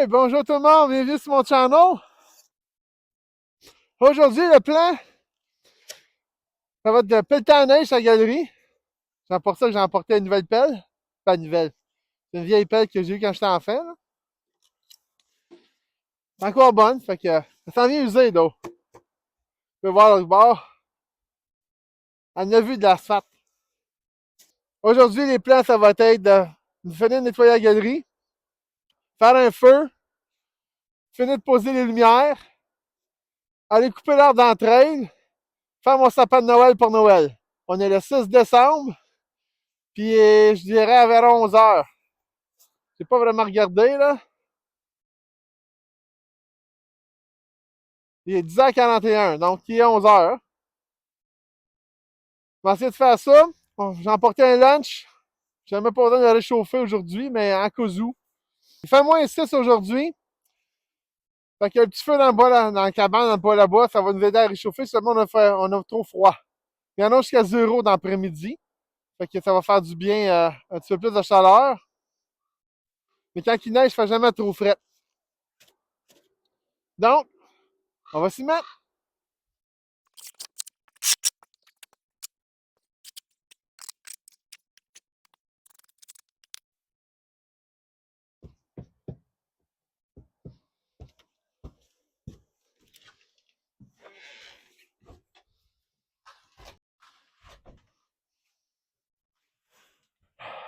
Hey, bonjour tout le monde, bienvenue sur mon channel. Aujourd'hui, le plan, ça va être de pelleter à neige à la galerie. C'est pour ça que j'ai emporté une nouvelle pelle. Pas nouvelle, c'est une vieille pelle que j'ai eue quand j'étais enfant. Là. C'est encore bonne, fait que ça s'en vient usé d'eau. Tu peux voir l'autre bord. Elle a vu de l'asphalte. Aujourd'hui, les plans, ça va être de finir de nettoyer la galerie, faire un feu, finir de poser les lumières, aller couper l'arbre d'entraide, faire mon sapin de Noël pour Noël. On est le 6 décembre, puis je dirais vers 11 heures. J'ai pas vraiment regardé, là. Il est 10h41, donc il est 11h. Je vais essayer de faire ça. Bon, j'ai emporté un lunch. J'ai même pas besoin de le réchauffer aujourd'hui, mais en cas où. Il fait moins 6 aujourd'hui. Fait qu'il y a un petit feu dans le, bois, dans la cabane, dans le poêle à bois, ça va nous aider à réchauffer. Seulement, on a trop froid. Il y en a jusqu'à 0 dans l'après-midi. Fait que ça va faire du bien, un petit peu plus de chaleur. Mais quand il neige, il fait jamais trop frais. Donc, on va s'y mettre.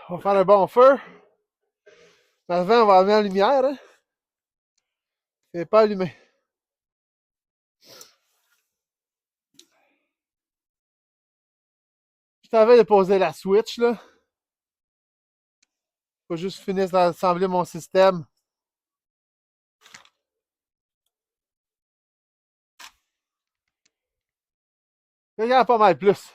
On va faire un bon feu. Avant, on va allumer la lumière. Hein. C'est pas allumé. Je t'avais de poser la switch, là. Faut juste finir d'assembler mon système. Il y en a pas mal plus.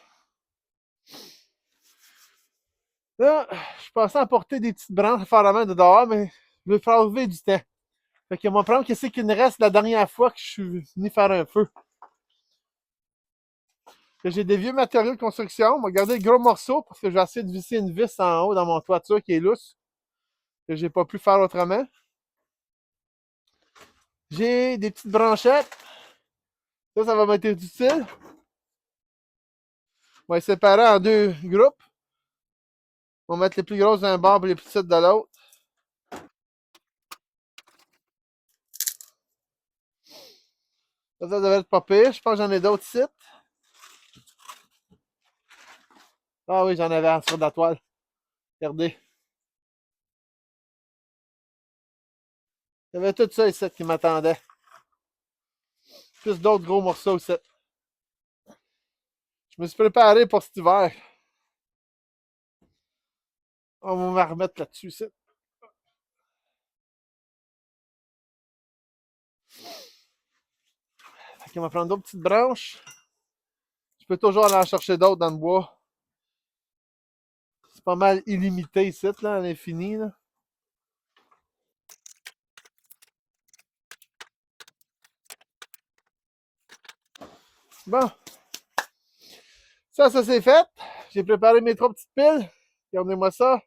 Là, je pensais apporter des petites branches à faire la main de dehors, mais je vais faire lever du temps. Fait que, on va prendre qu'est-ce qu'il nous reste la dernière fois que je suis venu faire un feu. J'ai des vieux matériaux de construction. On va garder le gros morceau parce que je vais essayer de visser une vis en haut dans mon toiture qui est lousse. Que j'ai pas pu faire autrement. J'ai des petites branchettes. Ça va m'être utile. On va les séparer en deux groupes. On va mettre les plus grosses d'un bord et les plus petites de l'autre. Ça devrait être pas pire. Je pense que j'en ai d'autres sites. Ah oui, j'en avais sur de la toile. Regardez. Il y avait tout ça ici qui m'attendait. Plus d'autres gros morceaux ici. Je me suis préparé pour cet hiver. On va me remettre là-dessus ici. On va prendre d'autres petites branches. Je peux toujours aller en chercher d'autres dans le bois. C'est pas mal illimité ici, là, à l'infini. Là. Bon. Ça c'est fait. J'ai préparé mes 3 petites piles. Regardez-moi ça.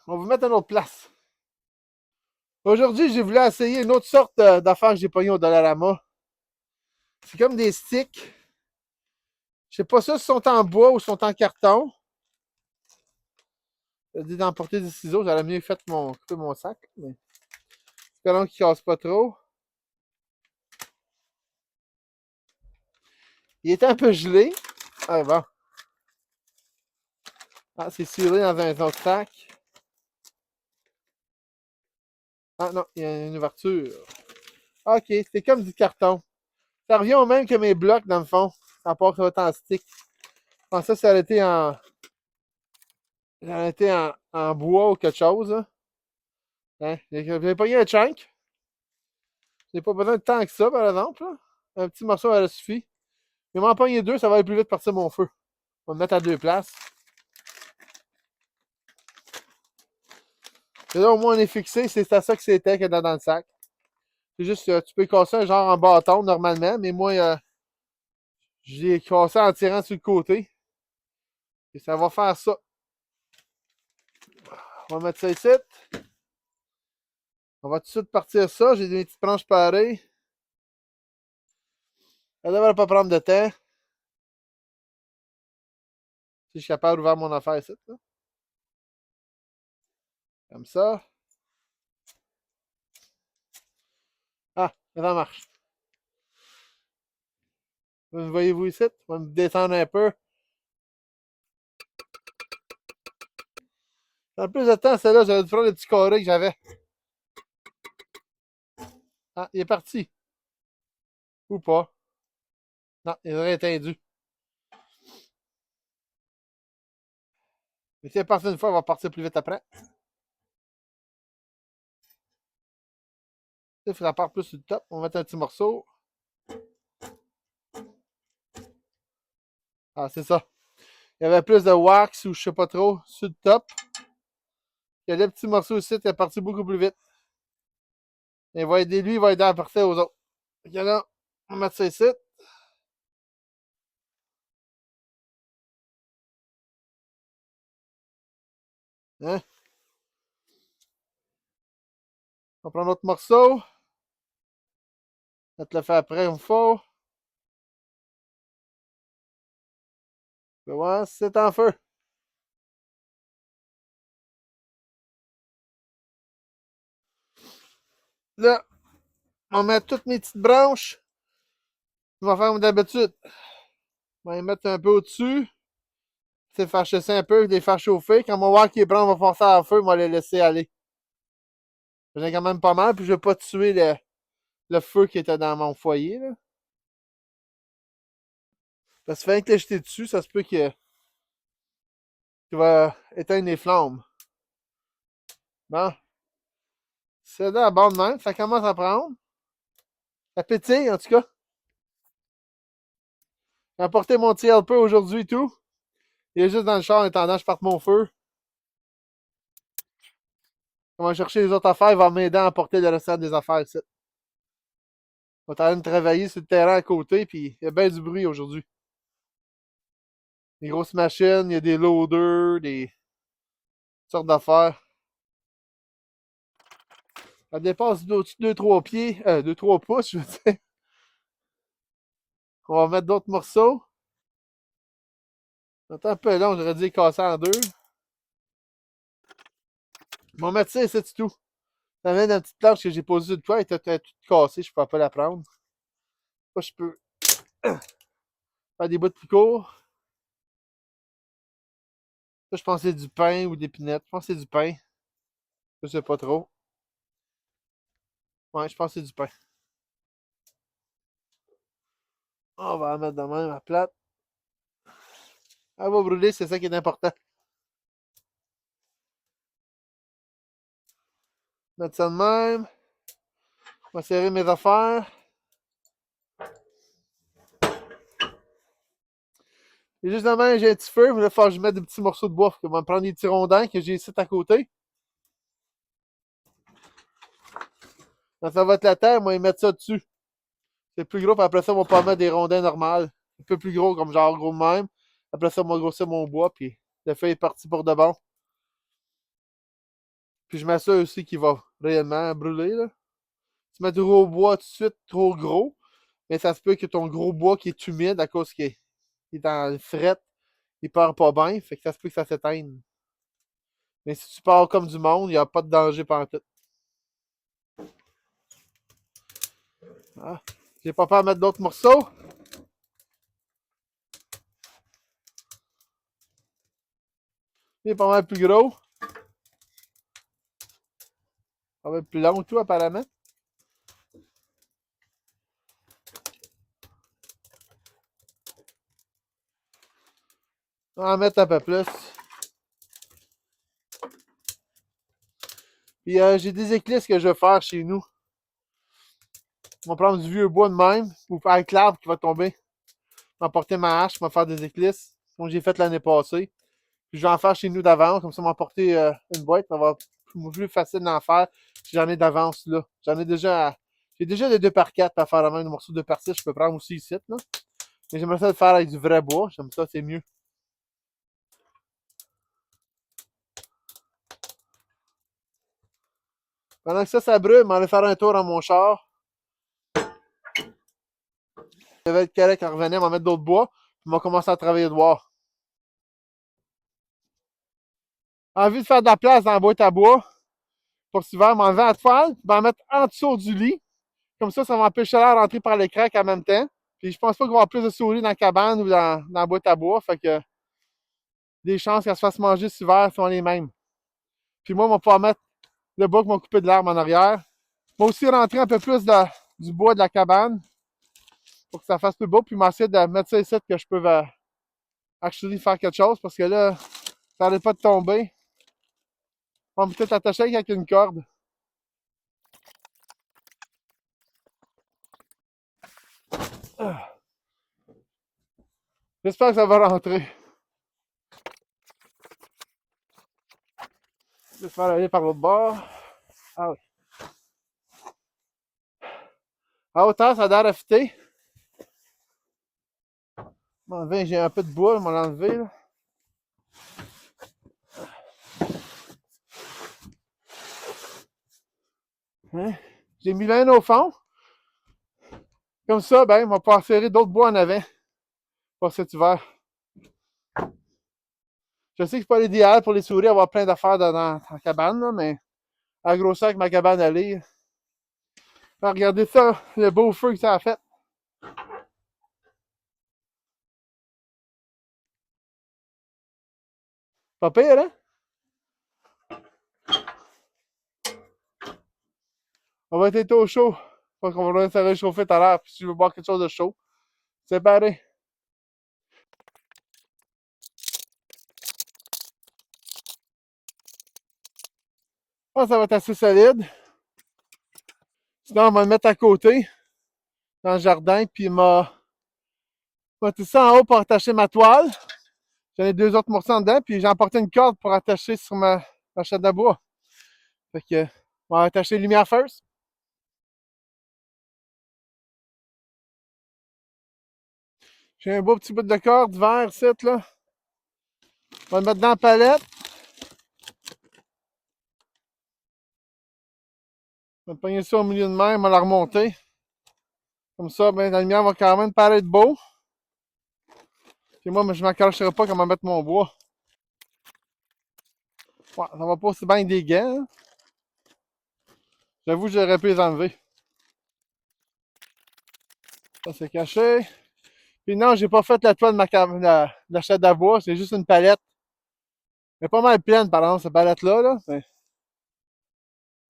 On va vous mettre à une autre place. Aujourd'hui, j'ai voulu essayer une autre sorte d'affaires que j'ai pogné au Dollarama. C'est comme des sticks. Je sais pas si sont en bois ou sont en carton. J'ai dit d'emporter des ciseaux, j'aurais mieux fait couper mon sac. Mais espérons qu'il ne casse pas trop. Il était un peu gelé. Ah bon. Ah, c'est scellé dans un autre sac. Ah non, il y a une ouverture. Ok, c'est comme du carton. Ça revient au même que mes blocs dans le fond. À part que ça va être en stick. Je pensais que ça aurait été en bois ou quelque chose. Hein? Hein? J'ai pogné un chunk. J'ai pas besoin de tant que ça, par exemple. Là. Un petit morceau, elle suffit. Je vais m'en pogner 2, ça va aller plus vite partir mon feu. On va le mettre à 2 places. Et là, au moins, on est fixé. C'est à ça que c'était qu'il y a dans le sac. C'est juste que tu peux casser un genre en bâton normalement, mais moi, j'ai cassé en tirant sur le côté. Et ça va faire ça. On va mettre ça ici. On va tout de suite partir ça. J'ai des petites branches pareilles. Ça devrait pas prendre de temps. Si je suis capable d'ouvrir mon affaire ici. Là. Comme ça. Ah, ça marche. Voyez-vous ici? On va me descendre un peu. Dans plus de temps, celle-là, j'aurais dû prendre le petit carré que j'avais. Ah, il est parti. Ou pas. Non, il aurait éteint. Mais si elle part une fois, elle va partir plus vite après. Il faut que ça parte plus sur le top. On va mettre un petit morceau. Ah, c'est ça. Il y avait plus de wax ou je sais pas trop sur le top. Il y a des petits morceaux ici, il est parti beaucoup plus vite. Et il va aider lui, il va aider à partir aux autres. Ok, là, on va mettre ça ici. Hein? On prend l'autre morceau. On te le fait après une fois. Ouais, c'est en feu. Là, on met toutes mes petites branches. Je vais faire comme d'habitude. On va les mettre un peu au-dessus. C'est faire chauffer un peu, les faire chauffer. Quand on va voir qu'il est blanc, on va forcer à feu, on va les laisser aller. J'en ai quand même pas mal, puis je vais pas tuer le feu qui était dans mon foyer. Là. Parce que fait que jeter dessus, ça se peut qu'il va éteindre les flammes. Bon. C'est là la bande même, ça commence à prendre. Ça pétille, en tout cas. J'ai apporté mon petit helper aujourd'hui et tout. Il est juste dans le char en attendant que je parte mon feu. On va chercher les autres affaires, il va m'aider à apporter le restant des affaires ici. On est en train de travailler sur le terrain à côté, puis il y a bien du bruit aujourd'hui. Des grosses machines, il y a des loaders, des sortes d'affaires. Ça dépasse 2-3 pieds, 2-3 pouces, je veux dire. On va mettre d'autres morceaux. C'est un peu long, j'aurais dû casser en deux. On va mettre ça et c'est tout. Ça vient d'une petite planche que j'ai posée sur le toit, elle était toute cassée, je ne peux pas la prendre. Moi, je peux faire des bouts plus courts. Ça, je pense que c'est du pain ou des pinettes. Je pense que c'est du pain. Je sais pas trop. Ouais, je pense que c'est du pain. On va la mettre de même à plate. Elle va brûler, c'est ça qui est important. Mettre ça de même. On va serrer mes affaires. Et juste de même, j'ai un petit feu, mais là, il faut que je mette des petits morceaux de bois. Je vais me prendre des petits rondins que j'ai ici à côté. Quand ça va être la terre, moi, ils mettre ça dessus. C'est plus gros, puis après ça, on va pas mettre des rondins normales. Un peu plus gros, comme genre gros de même. Après ça, on va grossir mon bois, puis le feu est parti pour de bon. Puis je m'assure aussi qu'il va réellement brûler, là. Tu mets du gros bois tout de suite, trop gros, mais ça se peut que ton gros bois qui est humide à cause qu'il est dans le fret, il part pas bien, fait que ça se peut que ça s'éteigne. Mais si tu pars comme du monde, il n'y a pas de danger pendant tout. Ah, j'ai pas peur de mettre d'autres morceaux. Il est pas mal plus gros. Ça va être plus long tout apparemment. On va en mettre un peu plus. Puis j'ai des éclisses que je vais faire chez nous. On va prendre du vieux bois de même, ou avec l'arbre qui va tomber. Je vais emporter ma hache, je vais faire des éclisses, comme j'ai fait l'année passée. Puis je vais en faire chez nous d'avance, comme ça, m'emporter une boîte, ça va être plus facile d'en faire si j'en ai d'avance là. J'en ai déjà. J'ai déjà des 2x4 à faire la même, des morceaux 2x6, je peux prendre aussi ici, là. Mais j'aimerais ça le faire avec du vrai bois, j'aime ça, c'est mieux. Pendant que ça brûle, je vais aller faire un tour dans mon char. Je vais être correct quand revenir, on va mettre d'autres bois. Puis on va commencer à travailler dehors. Envie de faire de la place dans la boîte à bois pour cet hiver, m'enlever la toile, puis en mettre en dessous du lit. Comme ça va empêcher l'air d'entrer par les craques en même temps. Puis je pense pas qu'il va y avoir plus de souris dans la cabane ou dans la boîte à bois. Fait que les chances qu'elle se fasse manger cet hiver sont les mêmes. Puis moi, on va pouvoir mettre le bois qui m'a coupé de l'herbe en arrière. Je vais aussi rentrer un peu plus du bois de la cabane pour que ça fasse plus beau. Puis m'essayer de mettre ça ici que je peux actually faire quelque chose parce que là, ça n'arrête pas de tomber. On va peut-être attacher avec une corde. J'espère que ça va rentrer. J'espère aller par l'autre bord. Ah oui. À hauteur, ça a l'air affûté. J'ai un peu de bois, je vais l'enlever. Là. Hein? J'ai mis l'un au fond. Comme ça, ben, on va pouvoir serrer d'autres bois en avant pour cet hiver. Je sais que c'est pas l'idéal pour les souris avoir plein d'affaires dans la cabane, là, mais à la grosseur que ma cabane allait. Regardez ça, le beau feu que ça a fait. Pas pire, hein? On va être au chaud. Faut qu'on va se réchauffer tout à l'heure. Puis si je veux boire quelque chose de chaud, c'est pareil. Je pense que ça va être assez solide. Sinon, on va le mettre à côté, dans le jardin, puis m'a mettre ça en haut pour attacher ma toile. J'en ai deux autres morceaux en dedans, puis j'ai emporté une corde pour attacher sur ma chaîne de bois. Fait que, on va attacher les lumières first. J'ai un beau petit bout de corde vert ici, là. On va le mettre dans la palette. On va pogner ça au milieu de même, on va la remonter. Comme ça, ben, la lumière va quand même paraître beau. Puis moi, je ne m'accrocherai pas comment mettre mon bois. Ouais, ça va pas aussi bien avec des gants. Hein. J'avoue que j'aurais pu les enlever. Ça, c'est caché. Puis non, j'ai pas fait la toile de la chaîne à bois, c'est juste une palette. Elle est pas mal pleine, par exemple, cette palette-là. Là.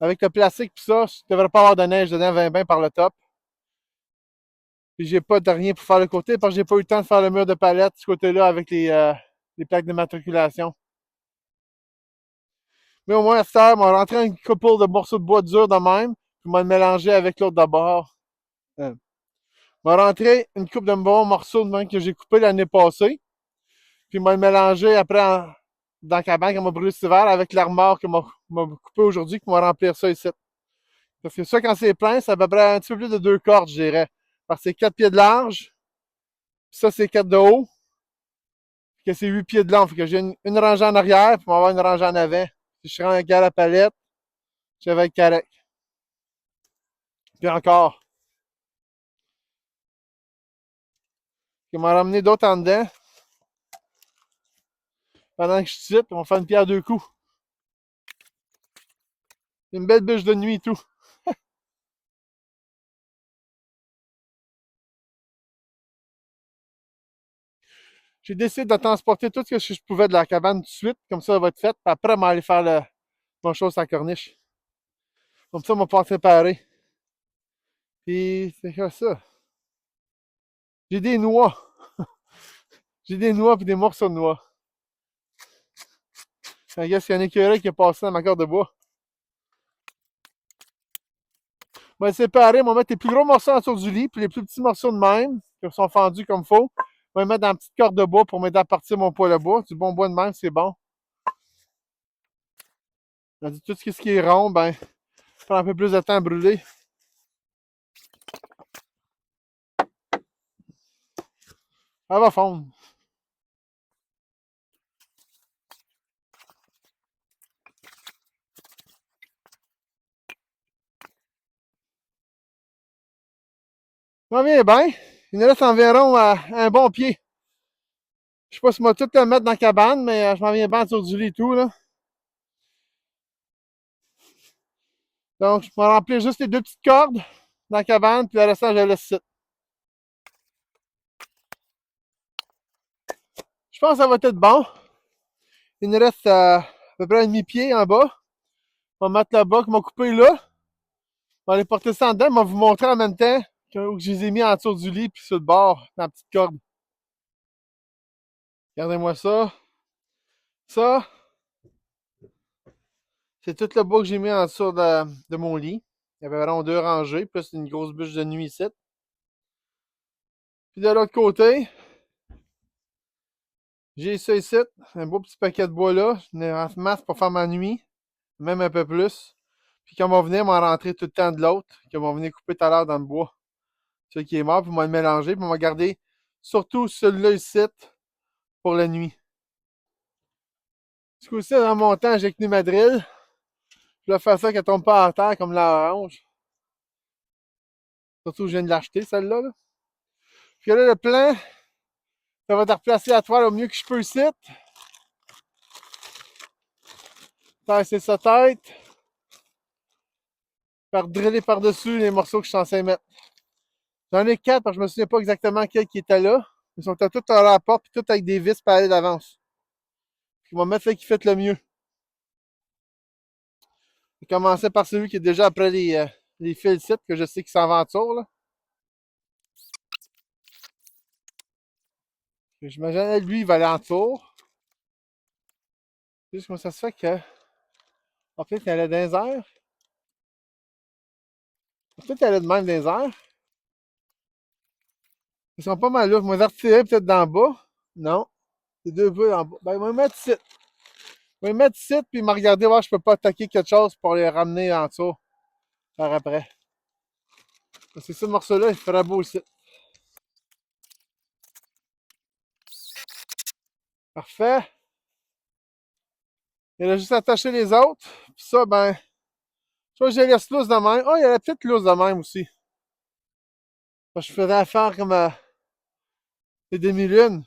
Avec le plastique pis ça, je devrais pas avoir de neige dedans 20 bains par le top. Puis j'ai pas de rien pour faire le côté parce que j'ai pas eu le temps de faire le mur de palette de ce côté-là avec les plaques de matriculation. Mais au moins, à cette heure, on va rentrer une couple de morceaux de bois dur de même, puis on va le mélanger avec l'autre d'abord. On va rentrer une coupe de bons morceaux de même que j'ai coupé l'année passée, puis on va le mélanger après dans la cabane qu'on m'a brûlé cet hiver avec l'armoire qu'on m'a coupé aujourd'hui, puis on va remplir ça ici. Parce que ça, quand c'est plein, c'est à peu près un petit peu plus de 2 cordes, je dirais. Parce que c'est 4 pieds de large, puis ça, c'est 4 de haut, puis que c'est 8 pieds de long. Fait que j'ai une rangée en arrière, puis on va avoir une rangée en avant. Si je rends un gars à la palette, je vais être correct. Puis encore. Puis on va en ramener d'autres en dedans. Pendant que je suis ici, on va faire une pierre deux coups. Une belle bûche de nuit et tout. J'ai décidé de transporter tout ce que je pouvais de la cabane tout de suite, comme ça va être fait, puis après, on va aller faire mon chose à la corniche. Comme ça, on va pouvoir séparer. Puis, c'est que ça. J'ai des noix. J'ai des noix puis des morceaux de noix. Regarde, il y a un écureuil qui est passé dans ma corde de bois. On va séparer, on va mettre les plus gros morceaux en dessous du lit, puis les plus petits morceaux de même, qui sont fendus comme il faut. On va les mettre dans une petite corde de bois pour m'aider à partir mon poêle à bois. Du bon bois de même, c'est bon. Tout ce qui est rond, ben, ça prend un peu plus de temps à brûler. Ça va fondre. Je m'en viens bien. Il nous reste environ un bon pied. Je sais pas si moi tout le mettre dans la cabane, mais je m'en viens bien sur du lit et tout, là. Donc, je vais remplir juste les deux petites cordes dans la cabane, puis le restant, je le laisse ici. Je pense que ça va être bon. Il nous reste à peu près un demi-pied en bas. On va mettre là-bas, qu'on m'a coupé là. On va aller porter ça en dedans. On va vous montrer en même temps que je les ai mis en dessous du lit, puis sur le bord, dans la petite corde. Regardez-moi ça. Ça, c'est tout le bois que j'ai mis en dessous de mon lit. Il y avait vraiment deux rangées, plus une grosse bûche de nuit ici. Puis de l'autre côté, j'ai ça ici, un beau petit paquet de bois là. J'en ai en masse pour faire ma nuit, même un peu plus. Puis quand on va venir m'en rentrer tout le temps de l'autre, qu'on va venir couper tout à l'heure dans le bois. Celui qui est mort, puis on va le mélanger, puis on va garder surtout celui-là ici pour la nuit. Du coup, ici, dans mon temps, j'ai tenu ma drill. Je vais faire ça qu'elle tombe pas à terre comme l'orange. Surtout que je viens de l'acheter, celle-là. Là. Puis là, le plan, ça va te replacer la toile au mieux que je peux ici. Tasser sa tête. Faire driller par-dessus les morceaux que je suis censé mettre. J'en ai 4 parce que je me souviens pas exactement quel qui était là. Ils sont tous à la porte puis tous avec des vis pour aller d'avance. Je vais mettre celui qui fait le mieux. Je vais commencer par celui qui est déjà après les fils sites que je sais qu'il s'aventure. Là. J'imagine lui, il va aller en tour. Juste comment ça se fait que. En fait, il allait dans les airs. Peut-être qu'il allait de même dans les airs. Ils sont pas mal là. Je vais les retirer peut-être d'en bas. Non. C'est deux bouts en bas. Ben, il va me mettre ici. Je vais me mettre ici, puis me regarder voir si je peux pas attaquer quelque chose pour les ramener en dessous par après. C'est ce morceau-là, il ferait beau ici. Parfait. Il a juste attaché les autres. Puis ça, ben, soit je les laisse lousses de même. Oh, il y a la petite loose de même aussi. Je ferais faire comme des demi-lunes.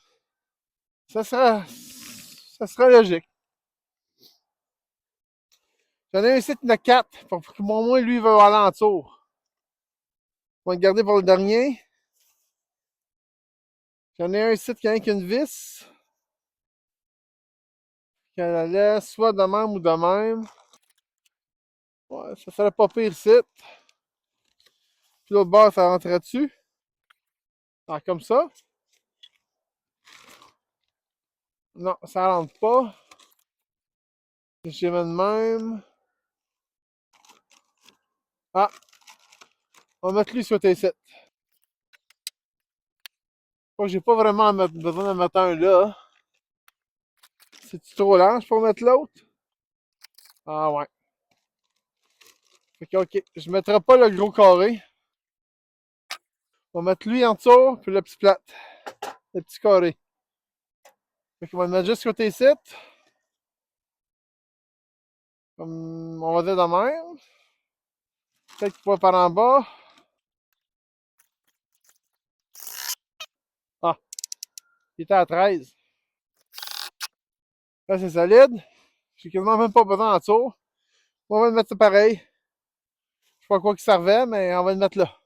Ça serait logique. J'en ai un ici, il y en a 4. Pour que au moins, lui, il va aller en tour. On va le garder pour le dernier. J'en ai un ici qui a une vis. Qu'elle la laisse soit de même ou de même. Ouais, ça serait pas pire ici. Puis l'autre bord, ça rentrait dessus. Alors, comme ça. Non, ça rentre pas. Je les mets de même. Ah, on va mettre lui sur tes 7. J'ai pas vraiment besoin de mettre un là. C'est-tu trop large pour mettre l'autre? Ah ouais. Fait que, ok, je mettrai pas le gros carré. On va mettre lui en dessous, puis le petit plat. Le petit carré. Fait qu'on va le mettre juste côté 7. Comme on va dire de même. Peut-être qu'il va par en bas. Ah, il était à 13. Là, c'est solide. J'ai quasiment même pas besoin en dessous. On va le mettre ça pareil. Je sais pas à quoi qu'il servait, mais on va le mettre là.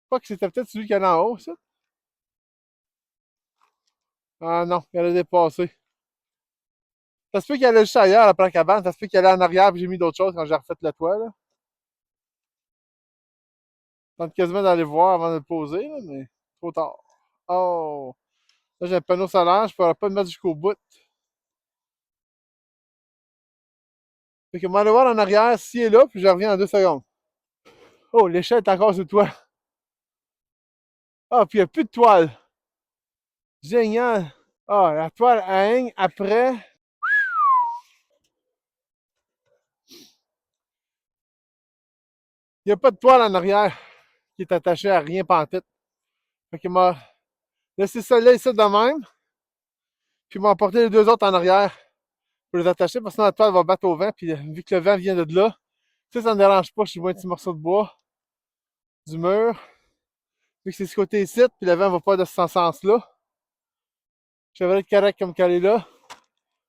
Je crois que c'était peut-être celui qui est en haut, ça. Ah non, il allait dépasser. Ça se peut qu'il allait juste ailleurs après la cabane. Ça se peut qu'il allait en arrière, puis j'ai mis d'autres choses quand j'ai refait le toit, là. Je tente quasiment d'aller voir avant de le poser, là, mais trop tard. Oh! Là, j'ai un panneau solaire, je pourrais pas le mettre jusqu'au bout. Fait que, on va aller voir en arrière s'il est là, puis je reviens en 2 secondes. Oh, l'échelle est encore sur le toit. Ah, puis il n'y a plus de toile. Génial. Ah, la toile hang après. Il n'y a pas de toile en arrière qui est attachée à rien pantoute. Fait qu'il m'a laissé ça là ici de même. Puis il m'a emporté les deux autres en arrière pour les attacher parce que sinon la toile va battre au vent. Puis vu que le vent vient de là, ça ne me dérange pas. Je suis un petit morceau de bois. du mur. Vu que c'est ce côté-ci, puis le vent va pas de ce sens-là. Je devrais être correct comme qu'elle est là.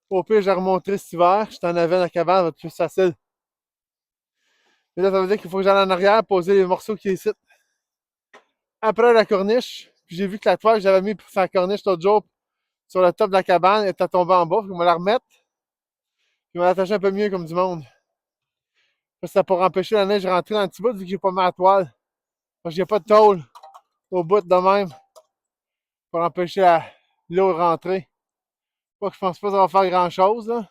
Au pire, je la remonterai cet hiver. Je t'en avais dans la cabane, ça va être plus facile. Mais là, ça veut dire qu'il faut que j'aille en arrière, poser les morceaux qui sont ici. Après la corniche, puis j'ai vu que la toile que j'avais mis pour faire la corniche l'autre jour sur le top de la cabane était tombée en bas. Puis je vais la remettre. Puis je vais l'attacher un peu mieux comme du monde. Ça pour empêcher la neige de rentrer dans le petit bout vu que j'ai pas mis la toile. Parce qu'il n'y a pas de tôle au bout de même pour empêcher l'eau de rentrer. Pas que je pense pas que ça va faire grand chose là.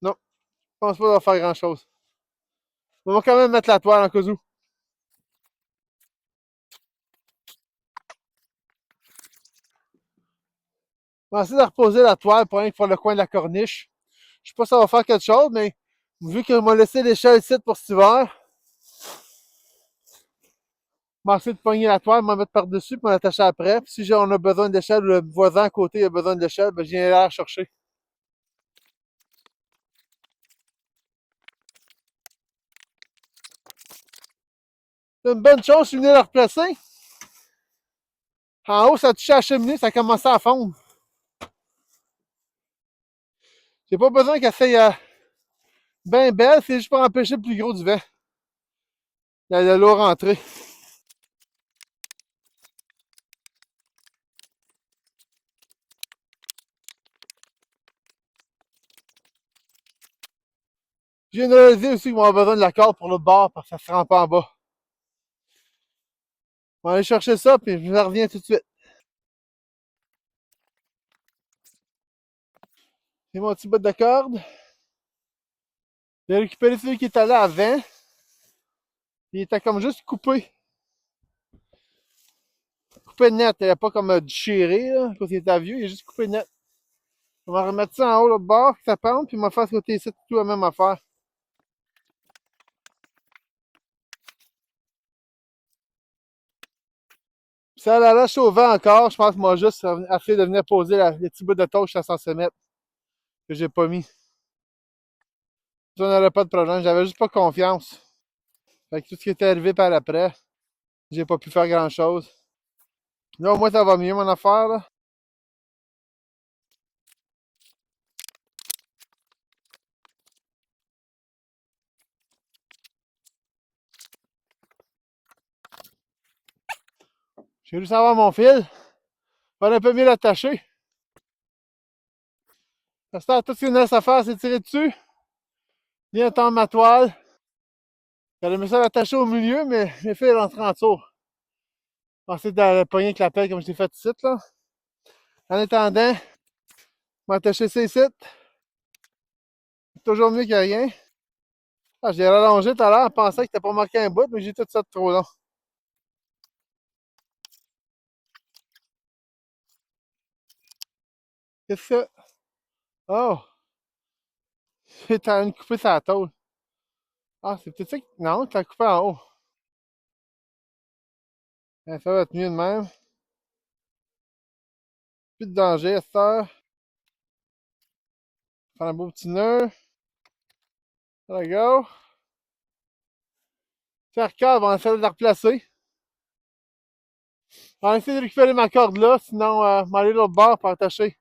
Non, je pense pas que ça va faire grand chose. On va quand même mettre la toile en cas où. On va essayer de reposer la toile pour rien que pour le coin de la corniche. Je sais pas si ça va faire quelque chose, mais vu qu'on m'a laissé l'échelle ici pour cet hiver, je vais essayer de pogner la toile, m'en mettre par-dessus, puis l'attacher après. Puis si on a besoin d'échelle, ou le voisin à côté a besoin d'échelle, ben je viens la chercher. C'est une bonne chose, je suis venu la replacer. En haut, ça a touché à la cheminée, ça a commencé à fondre. J'ai pas besoin qu'elle soit bien belle, c'est juste pour empêcher le plus gros du vent. De l'eau rentrer. Je viens de réaliser aussi qu'ils vont avoir besoin de la corde pour l'autre bord parce que ça se rend pas en bas. On va aller chercher ça, puis je reviens tout de suite. C'est mon petit bout de corde. J'ai récupéré celui qui était là avant. Il était comme juste coupé. Coupé net. Il n'avait pas comme déchiré, là, quand il était vieux. Il est juste coupé net. On va remettre ça en haut, l'autre bord, que ça pente, puis on va faire ce côté ici, tout la même affaire. Puis ça la lâche au vent encore. Je pense que moi, juste essayer de venir poser les petits bouts de touche à 100 mètres que j'ai pas mis. Ça, on n'aurait pas de problème. J'avais juste pas confiance. Fait que tout ce qui était arrivé par après, j'ai pas pu faire grand chose. Là, au moins, ça va mieux, mon affaire, là. J'ai réussi à avoir mon fil. Fallait un peu mieux l'attacher. Parce que tout ce qu'il me reste à faire, c'est tirer dessus. Bien tendre ma toile. J'allais me ça l'attacher au milieu, mais mes fils rentrent en dessous. Je vais essayer de la pogner avec la pelle comme je l'ai fait ici, là. En attendant, je vais attacher ça ici. Toujours mieux que rien. Ah, j'ai rallongé tout à l'heure en pensant que t'as pas marqué un bout, mais j'ai tout ça de trop long. Qu'est-ce que c'est? Oh! T'as une coupée sur la tôle. Ah, c'est peut-être ça que. Non, t'as coupé en haut. Ça va être mieux de même. Plus de danger à cette heure. Faire un beau petit nœud. There we go. Faire corde, on va essayer de la replacer. On va essayer de récupérer ma corde là, sinon, on va aller de l'autre bord pour attacher.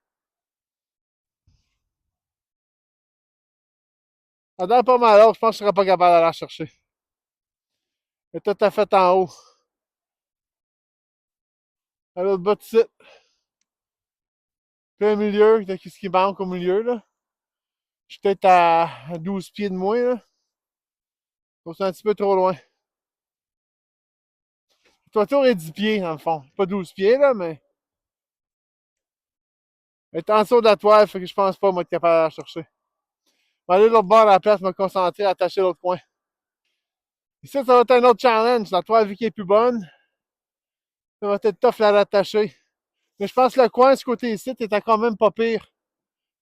Elle donne pas mal haut, je pense que je serais pas capable d'aller la chercher. Elle est tout à fait en haut. À l'autre bout de site. Plein milieu, qu'est-ce qui manque au milieu là? Je suis peut-être à 12 pieds de moins là. Donc c'est un petit peu trop loin. Le toiture est 10 pieds dans le fond. Pas 12 pieds là, mais. Elle est en dessous de la toile, fait que je pense pas moi être capable de la chercher. Je vais aller de l'autre bord à la place, me concentrer à attacher l'autre coin. Ici, ça va être un autre challenge. La toile, vu qu'elle est plus bonne, ça va être tough à l'attacher. Mais je pense que le coin, ce côté ici, était quand même pas pire.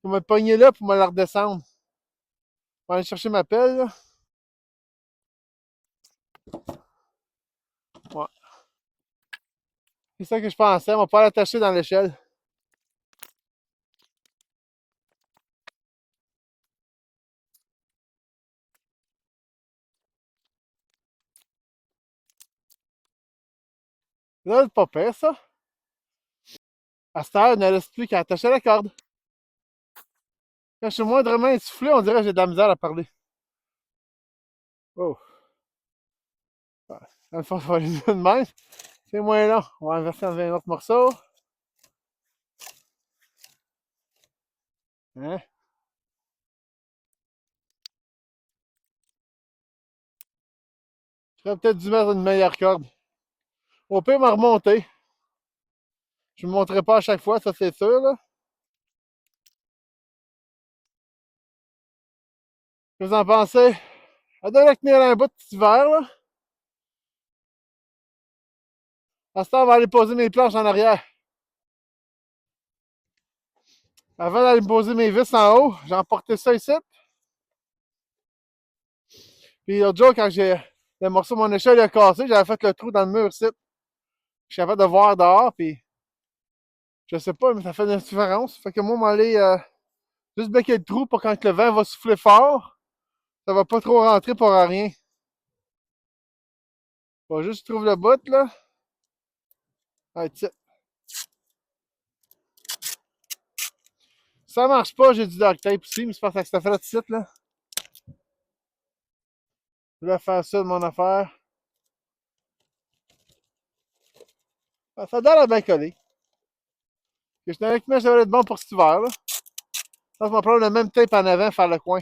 Pour me pogner là, pour me la redescendre. Je vais aller chercher ma pelle, là. Ouais. C'est ça que je pensais. On va pas l'attacher dans l'échelle. Là, c'est pas pire, ça. À cette heure, il ne reste plus qu'à attacher la corde. Quand je suis moindrement essoufflé, on dirait que j'ai de la misère à parler. Oh. Dans le fond, ça va aller de même. C'est moins long. On va inverser dans un autre morceau. Hein? J'aurais peut-être dû mettre une meilleure corde. On peut me remonter. Je ne me montrerai pas à chaque fois, ça c'est sûr. Là. Que vous en pensez? Elle devrait tenir un bout de cet hiver. Là. À ce temps, on va aller poser mes planches en arrière. Avant d'aller poser mes vis en haut, j'ai emporté ça ici. Puis l'autre jour, quand j'ai le morceau de mon échelle a cassé, j'avais fait le trou dans le mur ici. Je suis capable de voir dehors, puis je sais pas, mais ça fait une différence. Fait que moi, on va aller juste bloquer le trou pour quand le vent va souffler fort, ça va pas trop rentrer pour rien. On va juste trouver le bout, là. Ah, tiens. Ça marche pas, j'ai du duct tape aussi, mais c'est parce que ça fait la petite, là. Je vais faire ça de mon affaire. Ah, ça donne à bien coller. Je suis avec moi, ça va être bon pour cet hiver, là. Je pense qu'on va prendre le même tape en avant, faire le coin.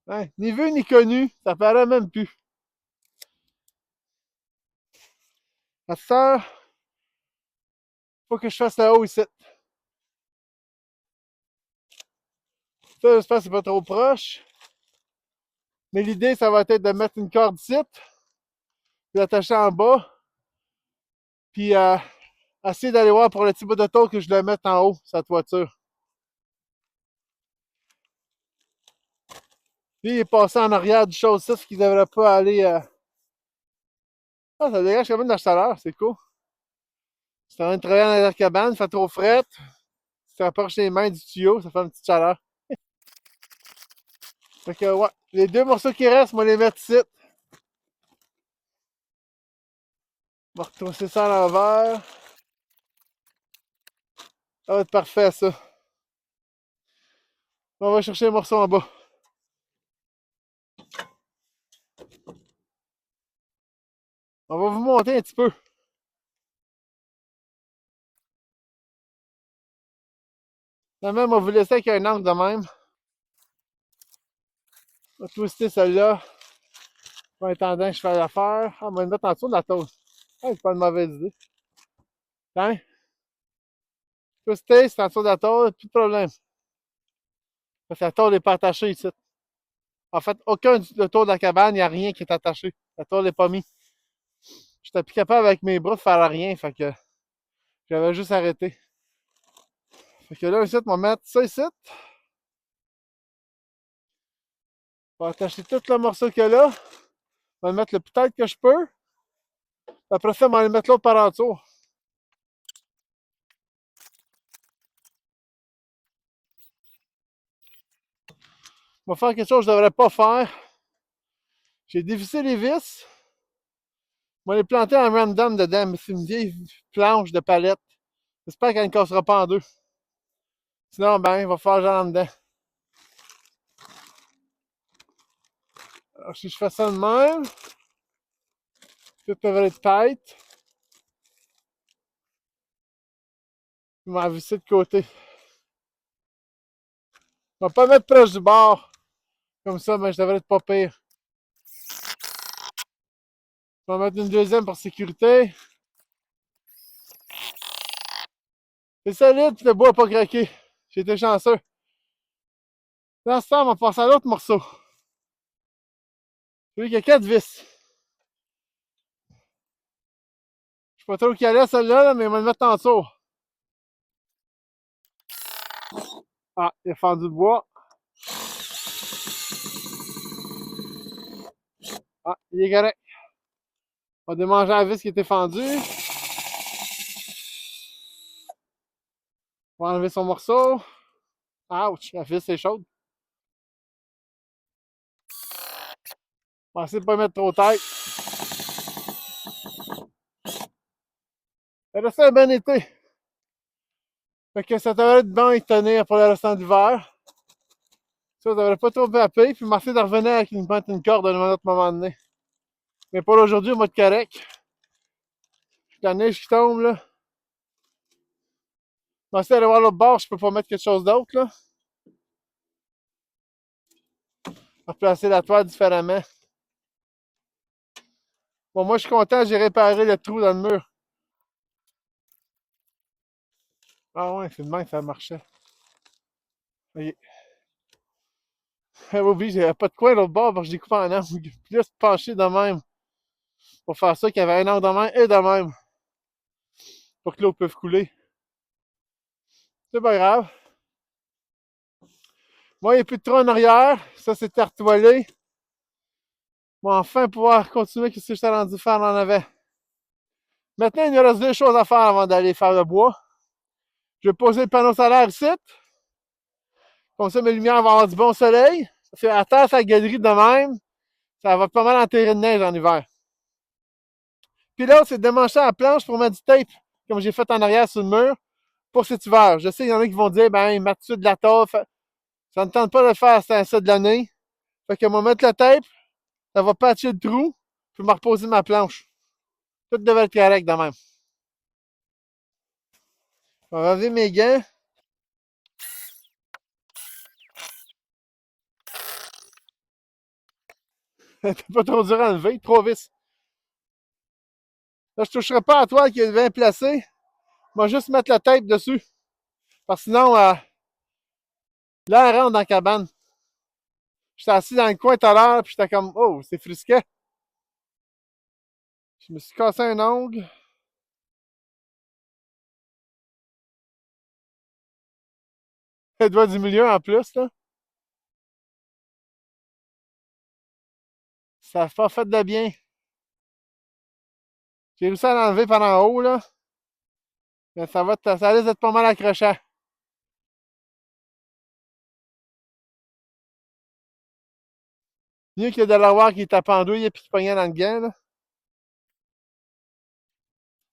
Hein? Ni vu ni connu, ça paraît même plus. À cette heure, faut que je fasse le haut ici. Ça, j'espère que c'est pas trop proche. Mais l'idée, ça va être de mettre une corde ici, puis l'attacher en bas, puis essayer d'aller voir pour le petit bout de tôle que je le mette en haut, sa toiture. Lui, il est passé en arrière du chose, ça, ce qui devrait pas aller. Ah, ça dégage quand même de la chaleur, c'est cool. C'est en train de travailler dans la cabane, ça fait trop fret. Si tu rapproches les mains du tuyau, ça fait une petite chaleur. Fait que, ouais, les deux morceaux qui restent, moi, les mettre ici. On va retrousser ça à l'envers. Ça va être parfait, ça. On va chercher les morceaux en bas. On va vous monter un petit peu. La même, on va vous laisser avec un angle de même. On va twister celle-là. En attendant que je fasse l'affaire. Ah, on va le mettre en dessous de la tôle. Ah, c'est pas une mauvaise idée. Hein? Twister, c'est en dessous de la tôle, plus de problème. Parce que la tôle n'est pas attachée ici. En fait, aucun du tour de la cabane, il n'y a rien qui est attaché. La tôle n'est pas mise. J'étais plus capable avec mes bras de faire rien, fait que j'avais juste arrêté. Fait que là, ici, on va mettre ça ici. On va attacher tout le morceau qu'il y a là. On va le mettre le plus tête que je peux. Après ça, on va aller mettre l'autre par en dessous. On va faire quelque chose que je ne devrais pas faire. J'ai dévissé les vis. On va les planter en random dedans, mais c'est une vieille planche de palette. J'espère qu'elle ne cassera pas en deux. Sinon, ben, il va falloir genre en dedans. Alors, si je fais ça de même, tout devrait être tight. Je vais visser de côté. On va pas mettre proche du bord. Comme ça, mais je devrais être pas pire. Je vais mettre une deuxième pour sécurité. C'est solide, le bois n'a pas craqué. J'ai été chanceux. Dans ce temps, on va passer à l'autre morceau. Celui qui a 4 vis. Je sais pas trop qui allait celle-là, mais on va le mettre en dessous. Ah, il a fendu le bois. Ah, il est correct. On va démanger la vis qui était fendue. On va enlever son morceau. Ouch, la vis est chaude. On va essayer de ne pas mettre trop tête. Ça a bien été. Fait que ça devrait être bon et tenir pour le restant de l'hiver. Ça devrait pas trop vaper. Puis m'essayer de revenir avec une corde à un autre moment donné. Mais pour aujourd'hui, moi de correct. La neige qui tombe là. Je vais essayer d'aller voir l'autre bord, je peux pas mettre quelque chose d'autre là. Replacer la toile différemment. Bon, moi je suis content, j'ai réparé le trou dans le mur. Ah ouais, c'est de même que ça marchait. Ok. Oui, j'avais pas de coin l'autre bord, parce que je découpé en angle. Plus penché de même. Pour faire ça, qu'il y avait un angle de même et de même. Pour que l'eau puisse couler. C'est pas grave. Moi, il n'y a plus de trou en arrière. Ça, c'est artoilé. Bon, enfin pouvoir continuer ce que j'étais rendu faire en avant. Maintenant, il nous reste deux choses à faire avant d'aller faire le bois. Je vais poser le panneau solaire ici. Comme ça, mes lumières vont avoir du bon soleil. Parce qu'à terre, sa galerie de même, ça va pas mal enterrer de neige en hiver. Puis l'autre, c'est de démancher la planche pour mettre du tape, comme j'ai fait en arrière sur le mur, pour cet hiver. Je sais qu'il y en a qui vont dire, ben, mettre dessus de la toffe. Ça ne tente pas de le faire à ça de l'année. Fait que moi, mettre le tape, ça va patcher le trou, puis me reposer ma planche. Tout devrait être correct de même. Je vais enlever mes gants. T'es pas trop dur à enlever, 3 vis. Là, je toucherai pas à la toile qui est bien placée. Je vais juste mettre le tape dessus. Parce que sinon, l'air rentre dans la cabane. J'étais assis dans le coin tout à l'heure, puis j'étais comme, oh, c'est frisquet. Je me suis cassé un ongle. Le doigt du milieu en plus, là. Ça n'a pas fait de bien. J'ai réussi à l'enlever par en haut, là. Mais ça risque d'être pas mal accrochant. Mieux que de l'avoir qui est à pendouille et puis qui pognait dans le gant, là.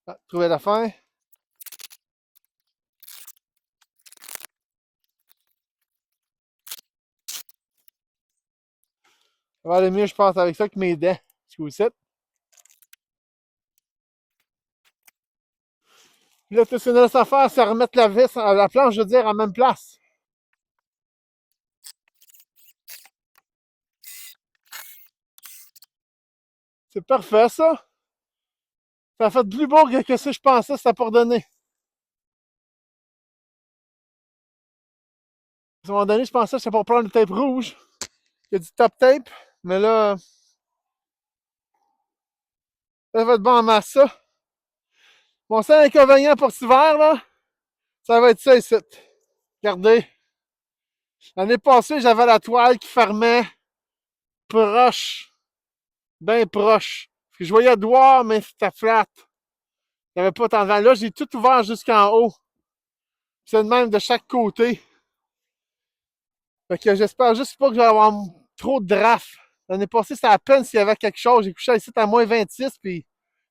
Ah, trouver la fin. Ça va aller mieux, je pense, avec ça que mes dents. Ce coup-ci. Puis là, tout ce qu'il nous reste à faire, c'est remettre la vis, la planche, je veux dire, en même place. C'est parfait, ça. Ça a fait plus beau que ce que je pensais que ça pour donner. À un moment donné, je pensais que c'était pour prendre le tape rouge. Il y a du top tape. Mais là, ça va être bon en masse, ça. Mon seul inconvénient pour cet hiver, là, ça va être ça ici. Regardez. L'année passée, j'avais la toile qui fermait proche. Bien proche. Parce que je voyais droit, mais c'était flat. Il n'y avait pas tant de vent. Là, j'ai tout ouvert jusqu'en haut. C'est de même de chaque côté. Fait que j'espère juste pas que je vais avoir trop de draft. L'année passée, c'était à peine s'il y avait quelque chose. J'ai couché ici à moins 26, puis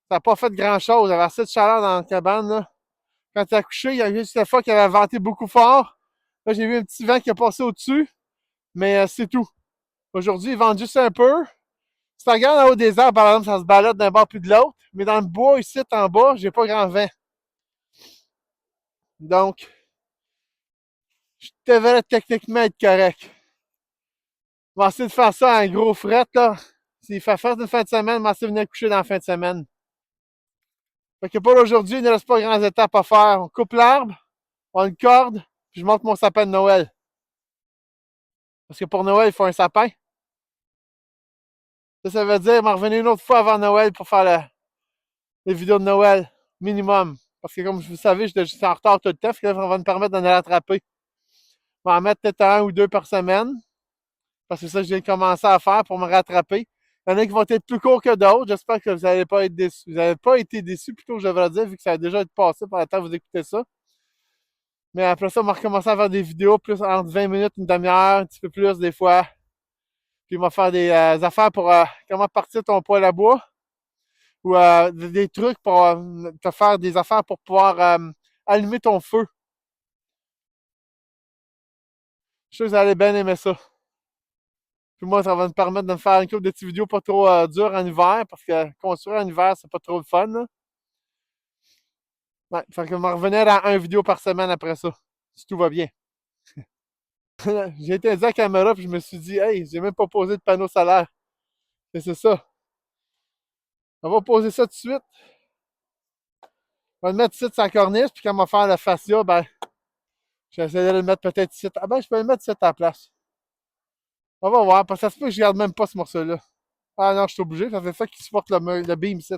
ça n'a pas fait grand-chose. Il y avait assez de chaleur dans la cabane, là. Quand tu as couché, il y a juste la fois qu'il avait venté beaucoup fort. Là, j'ai vu un petit vent qui a passé au-dessus, mais c'est tout. Aujourd'hui, ils vendent juste un peu. Si tu regardes en haut des arbres, par exemple, ça se balade d'un bord puis de l'autre. Mais dans le bois, ici, en bas, j'ai pas grand vent. Donc, je devrais techniquement être correct. On va essayer de faire ça en gros fret, là. S'il fait fret une fin de semaine, on va essayer de venir coucher dans la fin de semaine. Fait que pour aujourd'hui, il ne reste pas grandes étapes à faire. On coupe l'arbre, on le corde, puis je monte mon sapin de Noël. Parce que pour Noël, il faut un sapin. Ça veut dire m'en revenir une autre fois avant Noël pour faire les vidéos de Noël, minimum. Parce que comme vous le savez, je suis en retard tout le temps, ça va me permettre d'en rattraper. Je vais en mettre peut-être un ou deux par semaine. Parce que c'est ça que je viens de commencer à faire pour me rattraper. Il y en a qui vont être plus courts que d'autres. J'espère que vous n'allez pas être déçus. Vous n'avez pas été déçus, plutôt, je devrais dire, vu que ça a déjà été passé par le temps que vous écoutez ça. Mais après ça, on va recommencer à faire des vidéos plus entre 20 minutes, une demi-heure, un petit peu plus des fois. Puis on va faire des affaires pour comment partir ton poêle à bois. ou des trucs pour te faire des affaires pour pouvoir allumer ton feu. Je suis sûr que vous allez bien aimer ça. Puis moi, ça va me permettre de me faire une couple de petites vidéos pas trop dures en hiver, parce que construire en hiver, c'est pas trop le fun, là. Ouais, fait que je vais revenir à une vidéo par semaine après ça, si tout va bien. J'ai été dit à la caméra, puis je me suis dit, hey, j'ai même pas posé de panneau solaire. Et c'est ça. On va poser ça tout de suite. On va le mettre ici sur la corniche, puis quand on va faire le fascia, ben, j'essaierai de le mettre peut-être ici. Ah ben, je peux le mettre ici à la place. On va voir, parce que ça se peut que je garde même pas ce morceau-là. Ah non, je suis obligé, ça fait ça qui supporte le beam ici.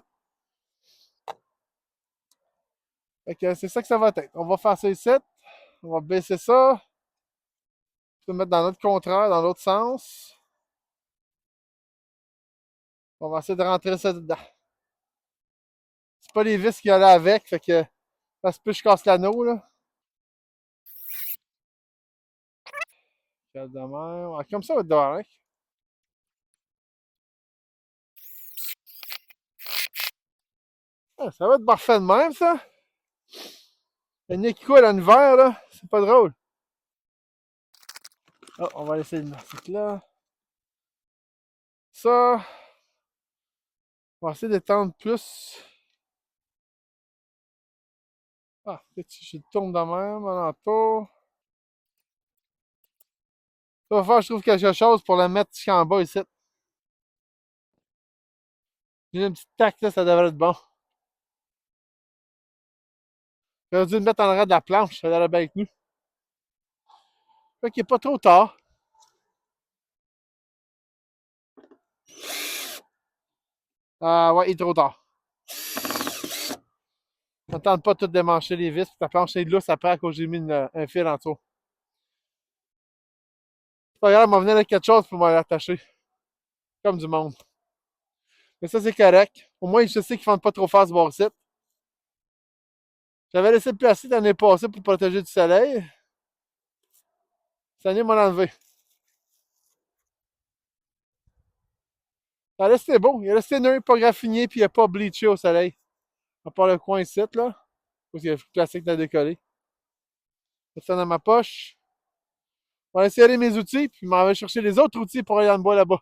Fait que c'est ça que ça va être. On va faire ça ici. On va baisser ça. Je vais le mettre dans l'autre contraire, dans l'autre sens. On va essayer de rentrer ça dedans. C'est pas les vis qui allaient avec, fait que ça se peut que je casse l'anneau, là. Ah, comme ça, va être dehors, hein? Ah, ça va être parfait de même, ça. Le nez qui coule en hiver, là, c'est pas drôle. Oh, on va laisser le mastic là. Ça, on va essayer d'étendre plus. Ah, peut-être que je le tourne de même, alentour. Ça va faire, je trouve, quelque chose pour le mettre jusqu'en bas ici. J'ai une petite tac là, ça devrait être bon. J'aurais dû le mettre en arrière de la planche, ça aurait bien avec nous. Fait qu'il n'est pas trop tard. Ah ouais, il est trop tard. On tente pas de tout démancher les vis, puis ta planche est lousse après à cause que j'ai mis un fil en dessous. C'est pas grave, on va venir avec quelque chose pour m'attacher. Comme du monde. Mais ça, c'est correct. Au moins, je sais qu'ils font pas trop fort ce bord-ci. J'avais laissé le plastique l'année passée pour protéger du soleil. Cette année, m'en enlevé. Ça resté beau. Il est resté neuf, pas graffiné, puis il n'a pas bleaché au soleil. À part le coin ici, là. Parce qu'il y a le plastique de décoller. Je mets ça dans ma poche. On va essayer mes outils, puis je m'en vais chercher les autres outils pour aller dans le bois là-bas.